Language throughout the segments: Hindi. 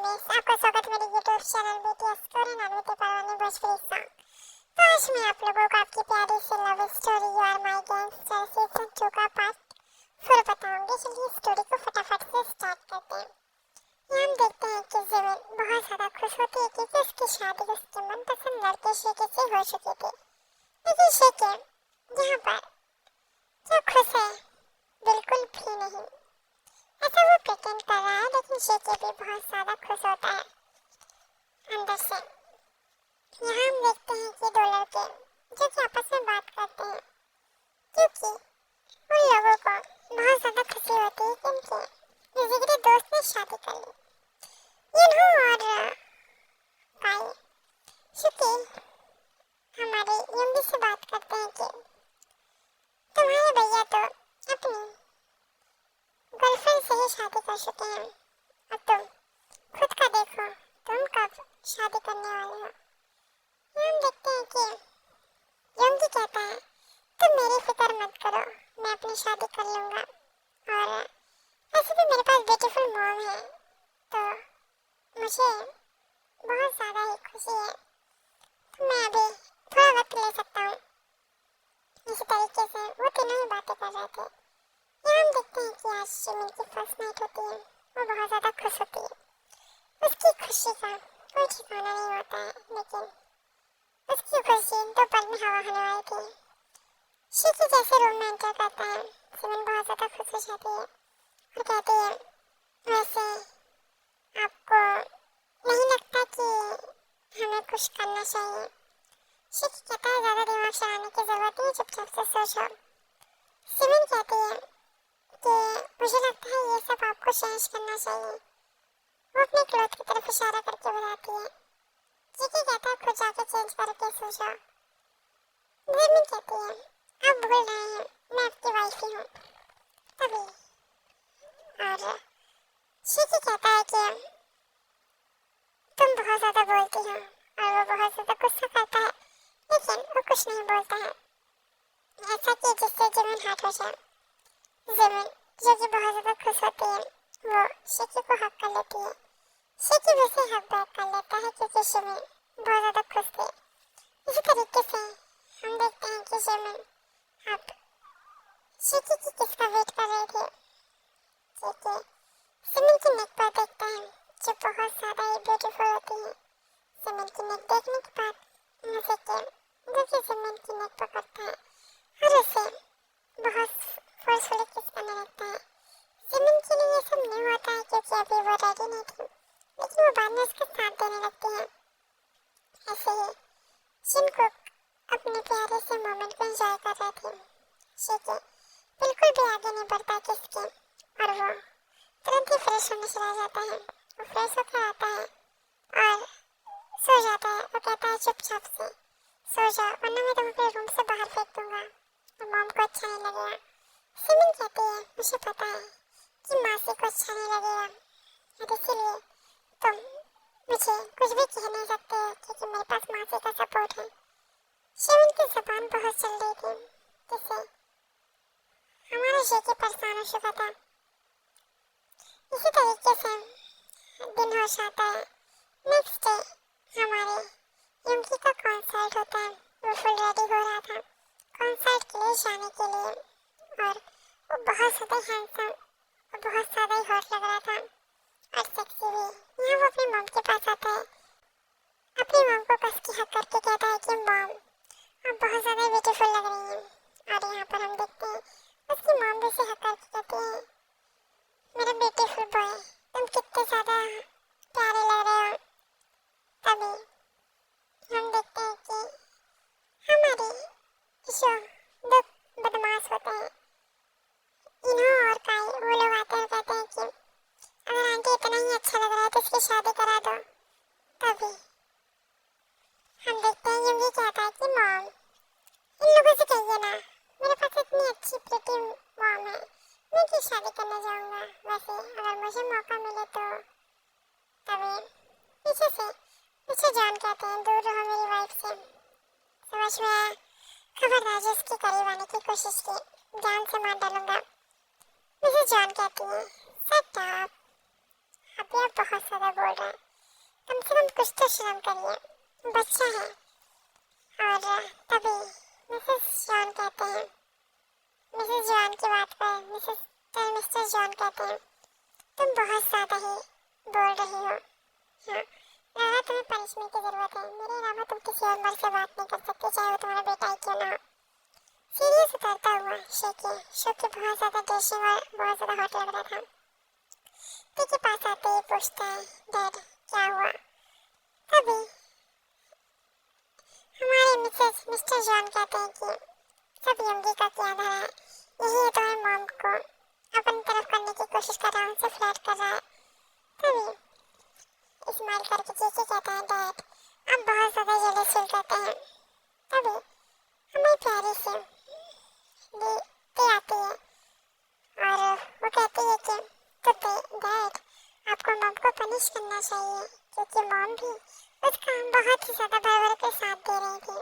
फ्रेंड्स, आपका स्वागत मेरे यूट्यूब चैनल बीटीएस कोरियन अद्वितीय परवानी भोजपुरी सॉन्ग। तो आज मैं आप लोगों को आपकी प्यारी सी love story you are my gangster season 2 का पार्ट 4 बताऊंगी। चलिए स्टोरी को फटाफट से स्टार्ट करते हैं। यहाँ हम देखते हैं कि जिमिन बहुत ज़्यादा खुश होती है क्योंकि उसकी शादी उसके मनपसंद लड़के शेके से हो चुकी थी। लेकिन शेके यहाँ पर जो खुश है बिल्कुल भी नहीं। ऐसा वो प्रिटेंड कर रहा है, लेकिन शेके भी बहुत ज़्यादा खुश होता है अंदर से। यहाँ हम देखते हैं कि दो लड़के जो कि आपस में बात करते हैं क्योंकि उन लोगों को बहुत ज़्यादा खुशी होती है कि उनके जिगरी दोस्त ने शादी कर ली। युनहो और काई शुकी हमारे युंगी से बात करते हैं कि तुम्हारे भैया तो अपनी गर्लफ्रेंड से ही शादी कर चुके हैं और तुम खुद का देखो, तुम कब शादी करने वाले हो। हम देखते हैं कि योंगी कहता है तुम मेरी फिक्र मत करो, मैं अपनी शादी कर लूँगा और ऐसे भी मेरे पास ब्यूटीफुल मॉम है तो मुझे बहुत ज़्यादा ही खुशी है, तो मैं अभी थोड़ा वक्त ले सकता हूँ। इसी तरीके से वो तीनों ही बातें कर रहे थे। यहाँ हम देखते हैं कि आज जिमिन की फर्स्ट नाइट होती है। वो बहुत ज़्यादा खुश होती है। उसकी खुशी का कोई ठिकाना नहीं होता है, लेकिन उसकी खुशी दो पल में हवा होने वाली थी। शीकी जैसे रूम में एंटर करता है, जिमिन बहुत ज़्यादा खुश हो जाती है और कहती है वैसे आपको नहीं लगता कि हमें कुछ करना चाहिए। शीकी कहता है ज़्यादा दिमाग चलाने की ज़रूरत नहीं, चुपचाप से सो जाओ। जिमिन कहती है कि मुझे लगता है ये सब आपको चेंज करना चाहिए। वो अपने क्लॉथ की तरफ इशारा करके बताती है। जीकी कहता है खुद जाके चेंज करके सो जाओ। जिमिन कहती है आप भूल रहे हैं मैं आपकी वाइफ ही हूँ तभी। और जीकी कहता है कि तुम बहुत ज़्यादा बोलती हो और वो बहुत ज़्यादा गुस्सा करता है, लेकिन वो कुछ नहीं बोलता है ऐसा कि जिससे जिमिन हर्ट हो जाए। जिमिन जो कि बहुत ज़्यादा खुश होती है वो शीकी को हक कर लेती है। शीकी भी उसे हक बैक कर लेता है क्योंकि जिमिन बहुत ज़्यादा खुश थी। इसी तरीके से हम देखते हैं कि जिमिन अब शीकी की किसका वेट कर रही थी क्योंकि जिमिन की नेक पर देखता है जो बहुत ज़्यादा ही ब्यूटीफुल होती है। जिमिन की नेक देखने के बाद शीकी जो कि जिमिन की नेक पकड़ता है और उसे बहुत फोर्सफुली किस करने लगता है। जिमिन के लिए ये सब नहीं होता है क्योंकि अभी वो रेडी नहीं थी, लेकिन वो बाद में उसके साथ देने लगती है। ऐसे ही जिनकुक अपने प्यारे से मोमेंट को एंजॉय कर रहे थे। शीकी बिल्कुल भी आगे नहीं बढ़ता किसके और वो तुरंत ही फ्रेश होने चला जाता है। वो फ्रेश होकर आता है और सो जाता है। वो कहता है चुपचाप से सो जाओ वरना मैं तुम्हें अपने रूम से बाहर फेंक दूंगा और मॉम को अच्छा नहीं लगेगा। जिमिन कहती है मुझे पता है कि मासी को अच्छा नहीं लगेगा और इसीलिए तुम मुझे कुछ भी कह नहीं सकते क्योंकि मेरे पास मासी का सपोर्ट है। जिमिन की ज़बान बहुत चल रही थी जिससे हमारा शीकी परेशान हो चुका था। इसी तरीके से दिन हो जाता है। नेक्स्ट डे हमारे युंगी का कॉन्सर्ट होता है। वो फुल रेडी हो रहा था कॉन्सर्ट के लिए जाने के लिए और वो बहुत ज़्यादा हैंडसम और बहुत ज़्यादा ही हॉट लग रहा था और सेक्सी भी। यहाँ वो अपनी मॉम के पास आता है, अपनी मॉम को कस की हक करके कहता है कि मॉम आप बहुत ज़्यादा ब्यूटीफुल लग रही हैं। और यहाँ पर हम देखते हैं उसकी मॉम भी उसे हक करके कहती है मेरा ब्यूटीफुल बॉय तुम कितने ज़्यादा प्यारे लग रहे हो। तभी हम देखते हैं कि हमारे जो दो बदमाश होते हैं इन्हो और काई वो लोग आते हैं कहते हैं कि अगर आंटी इतना ही अच्छा लग रहा है तो इसकी शादी करा दो। तभी हम देखते हैं युंगी कहता है कि मॉम इन लोगों से कहिए ना मेरे पास इतनी अच्छी प्रिटी मॉम है, मैं क्यों शादी करने जाऊँगा। वैसे अगर मुझे मौका मिले तो। तभी पीछे जॉन कहते हैं दूर रहो मेरी वाइफ से। समझ में आया, खबरदार जिसकी करीब आने की कोशिश की जान से मार डालूंगा। मुझे जॉन कहती है सेट अप। अभी आप बहुत ज़्यादा बोल रहे हैं, कम से कम कुछ तो शर्म करिए, बच्चा है। और तभी मिसेस जॉन कहते हैं, मिसेस जॉन की बात पर मिस्टर जॉन कहते हैं, तुम बहुत ज़्यादा ही बोल रही हो। हाँ, लारा तुम्हें पनिशमेंट की ज़रूरत है, मेरे अलावा तुम किसी और मर्द से बात नहीं कर सकते, चाहे वो तुम्हारा बेटा ही क्यों ना हो। सीरियस उतरता हुआ शोकी बहुत ज़्यादा डैशिंग और बहुत ज़्यादा हॉट लग रहा था। पी के पास आते ही पूछता है, डैड क्या हुआ? तभी हमारे मिस्टर जॉन कहते हैं कि सब यंगी का किया धरा है, यही तो है मॉम को अपनी तरफ करने की कोशिश कर रहा है, उनसे फ्लर्ट कर रहा है। तभी स्माइल करके चीची कहता है, डैड आप बहुत ज़्यादा जेलस फील करते हैं। तभी हमारी प्यारी सी दी आती है और वो कहती है कि तो डैड आपको मॉम को पनिश करना चाहिए, क्योंकि मॉम भी उसका बहुत ही ज़्यादा भर के साथ दे रही थी।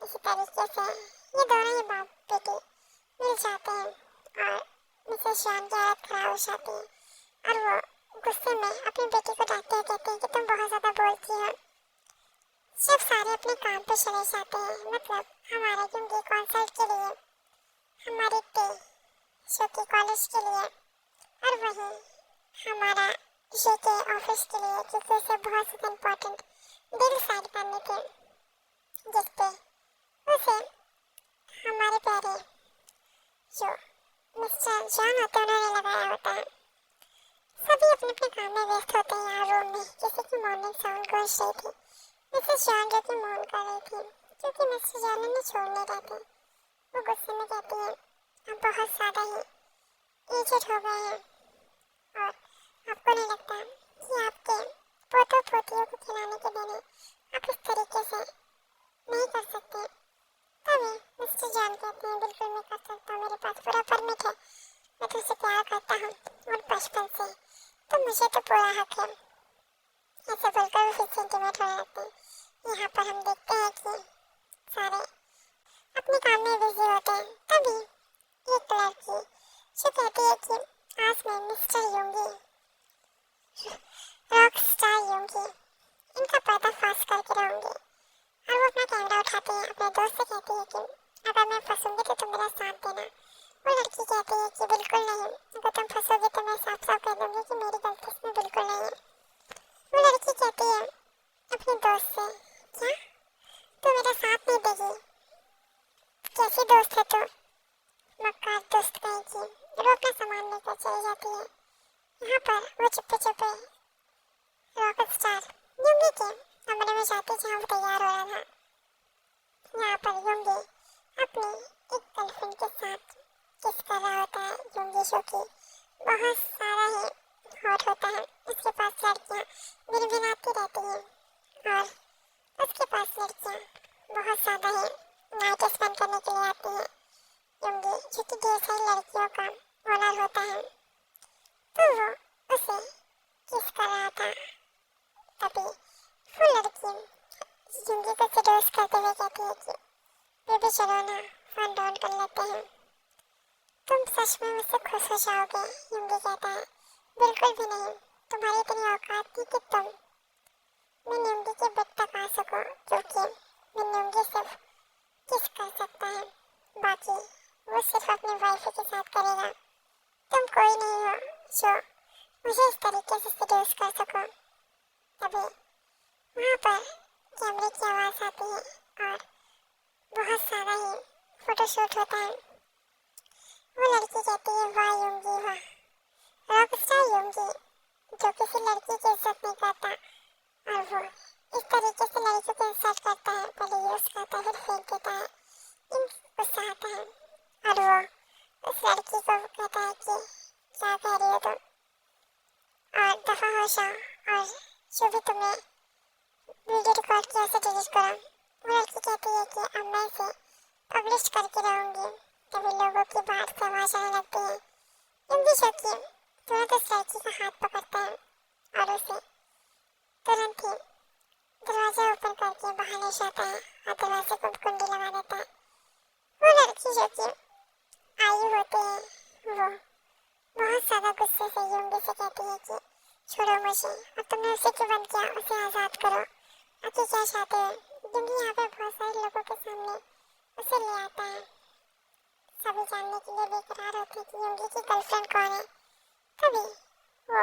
इसी तरीके से ये दोनों ही बाप बेटी मिल जाते हैं और मिसेस जॉन की हालत खराब हो जाती है और वो गुस्से में अपनी बेटी को डांटते कहते हैं कि तुम बहुत ज़्यादा बोलती हो। जब सारे अपने काम पे चले जाते हैं, मतलब हमारे क्योंकि कॉन्सर्ट के लिए, हमारे टे शो के कॉलेज के लिए और वहीं हमारा ये के ऑफिस के लिए, क्योंकि उसे बहुत ज़्यादा इम्पोर्टेंट डील साइन करने थे, जिसपे उसे हमारे प्यारे जो मिस्टर जॉन होते हैं उन्होंने लगाया होता है। सभी अपने अपने काम में व्यस्त होते हैं यहाँ रूम में। जैसे कि मॉर्निंग साउंड गूंज रही थी, मिसेस जॉन जो कि मौन कर रही थी, क्योंकि मिस्टर जॉन उन्हें छोड़ नहीं रहे थे। वो गुस्से में कहती है, आप बहुत ज़्यादा ही एजेड हो गए हैं और आपको नहीं लगता कि आपके पोतों पोतियों को खिलाने के देने आप इस तरीके से नहीं कर सकते। तभी मिस्टर जॉन कहते हैं, बिल्कुल मैं कर सकता हूँ, मेरे पास पूरा परमिट है, मैं तुझसे प्यार करता हूँ और बचपन से, तो मुझे तो पूरा हक है। ऐसे बोलकर वो फिर से इंटीमेट हो जाते हैं। यहाँ पर हम देखते हैं कि सारे अपने काम में बिजी होते हैं। तभी एक लड़की जो कहती है कि आज मैं मिस्टर यूंगी, रॉक स्टार यूंगी, इनका पर्दाफाश करके रहूंगी। और वो अपना कैमरा उठाती है, अपने दोस्त से कहती है कि अगर मैं फंसूंगी तो तुम मेरा साथ देना। वो लड़की कहती है कि बिल्कुल नहीं, अगर तुम फंसोगे तो मैं साफ साफ कह दूंगी कि मेरी गलती इसमें बिल्कुल नहीं है। वो लड़की कहती है अपने दोस्त से, क्या तू मेरा साथ नहीं देगी? कैसी दोस्त है तू, मक्कार दोस्त कहेगी। वो अपना सामान लेकर चली जाती है। यहाँ पर वो चुप्पे चुप्पे रॉक स्टार यूंगी के कमरे में जाती जहाँ वो तैयार हो रहा था। यहाँ पर यूंगी अपनी एक गर्लफ्रेंड के साथ किस कर रहा होता है। यूंगी शो की बहुत सारा ही हॉट होता है, उसके पास लड़कियाँ भिनभिनाती रहती हैं और उसके पास लड़कियाँ बहुत ज़्यादा ही नाइट स्पेंड करने के लिए आती हैं। यूंगी जो कि ढेर सारी लड़कियों का ओनर होता है, तो वो उसे किस कर रहा था। तभी वो लड़की यूंगी को सीडोस करते हुए कहती है कि बेबी चलो ना फोन डाउन कर लेते हैं, तुम सच में मुझसे खुश हो जाओगे। यूंगी कहता है, बिल्कुल भी नहीं, तुम्हारी इतनी औकात नहीं कि तुम मैं यूंगी के बेड तक आ सको, क्योंकि मैं यूंगी सिर्फ किस कर सकता है, बाकी वो सिर्फ अपनी वाइफ के साथ करेगा। तुम कोई नहीं हो जो मुझे इस तरीके से सीडोस कर सको। तभी वहाँ पर कैमरे की आवाज़ आती है और बहुत सारा ही फोटोशूट होता है। वो लड़की कहती है, वाह यूंगी वाह, रॉक स्टार यूंगी जो किसी लड़की की इज्जत नहीं करता और वो इस तरीके से लड़की को इंसल्ट करता है, पहले यूज करता है फिर फेंक देता है। इन गुस्सा आता है और वो उस लड़की को कहता है कि क्या कह रही हो तुम, और दफा हो जाओ और जो भी तुमने वीडियो रिकॉर्ड किया उसे डिलीट करो। वो लड़की कहती है कि अब मैं इसे पब्लिश करके रहूँगी। तभी लोगों की बात से आवाज़ आने लगती है। यूंगी शोकी तुरंत उस लड़की का हाथ पकड़ता है और उसे तुरंत ही दरवाजा ओपन करके बाहर ले जाता है और दरवाजे को कुंडी लगा देता है। वो लड़की जो कि आयु होती है, वो बहुत ज़्यादा गुस्से से यूंगी से कहती है कि छोड़ो मुझे और तुमने उसे क्यों बंद किया? उसे आज़ाद करो। आखिर क्या चाहते हो? क्योंकि यहाँ पे बहुत सारे लोगों के सामने उसे ले आता है। सभी जानने के लिए बेकरार होते हैं कि योंगी की गर्लफ्रेड कौन है। तभी वो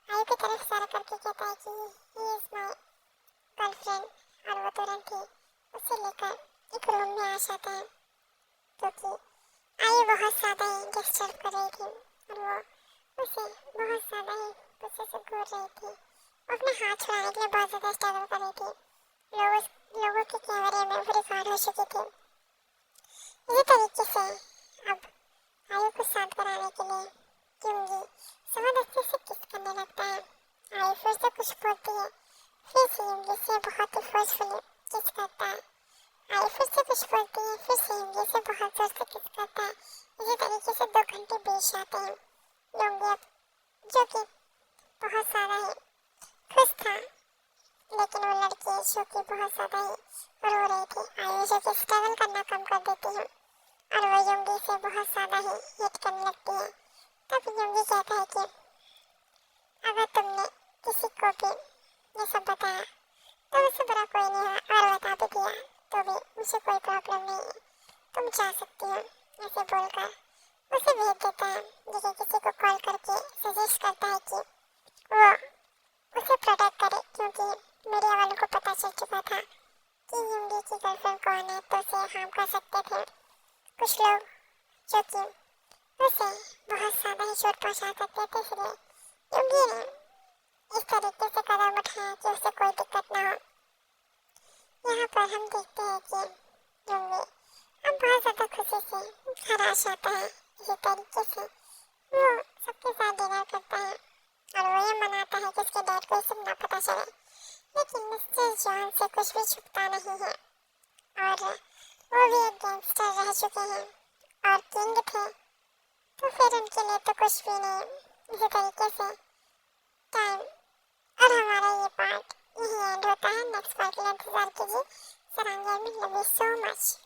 आयु की तरफ इशारा करके कहता है कि ही इज माय गर्लफ्रेंड, और वो तुरंत ही उसे लेकर एक रूम में आ जाता है, क्योंकि आयु बहुत ज़्यादा ही डिस्टर्ब कर रही थी और वो उसे बहुत ज़्यादा ही गुस्से से घूर रही थी। वो अपने हाथ छुड़ाने के लिए बहुत ज़्यादा स्ट्रगल कर रही थी। लोगों के कैमरे में वो रिकॉर्ड हो चुकी थी। इसी तरीके से अब आयु को शांत कराने के लिए क्योंकि जबरदस्ती से किस करने लगता है। आयु फिर से कुछ बोलती है, फिर से युंगी से बहुत ही फोर्सफुली किस करता है। आयु फिर से कुछ बोलती है, फिर से युंगी से बहुत जोर से किस करता है। इसी तरीके से 2 घंटे बीत जाते हैं। युंगी जो कि बहुत ज़्यादा ही खुश था, लेकिन वो लड़की जो कि बहुत ज़्यादा ही रो रही थी, आयु जो कि स्ट्रगल करना कम कर देती है और वो युंगी से बहुत ज़्यादा ही हिट करने लगती है। तब युंगी कहता है कि अगर तुमने किसी को भी ये सब बताया तो उससे बुरा कोई नहीं है, और बता भी दिया तो भी मुझे कोई प्रॉब्लम नहीं है, तुम जा सकती हो। ऐसे बोलकर उसे भेज देता है, लेकिन किसी को कॉल करके सजेस्ट करता है कि वो उसे प्रोटेक्ट करे, क्योंकि मीडिया वालों को पता चल चुका था कि युंगी की गर्लफ्रेंड कौन है, तो उसे हार्म कर सकते थे कुछ लोग जो कि उसे बहुत ज़्यादा ही चोट पहुँचा सकते थे। इसलिए युंगी ने इस तरीके से कदम उठाया कि उसे कोई दिक्कत ना हो। यहाँ पर हम देखते हैं कि युंगी अब बहुत ज़्यादा खुशी से घर आ जाता है। इसी तरीके से वो सबके साथ डिनर करता है और वो ये मनाता है कि उसके डैड को ये सब ना पता चले, लेकिन मिस्टर जॉन से कुछ भी छुपता नहीं है और वो भी एक गैंगस्टर रह चुके हैं और किंग थे, तो फिर उनके लिए तो कुछ भी नहीं। इसी तरीके से टाइम और हमारा ये पार्ट यही एंड होता है। नेक्स्ट पार्ट के लिए इंतजार कीजिए। सरांगे, लव यू सो मच।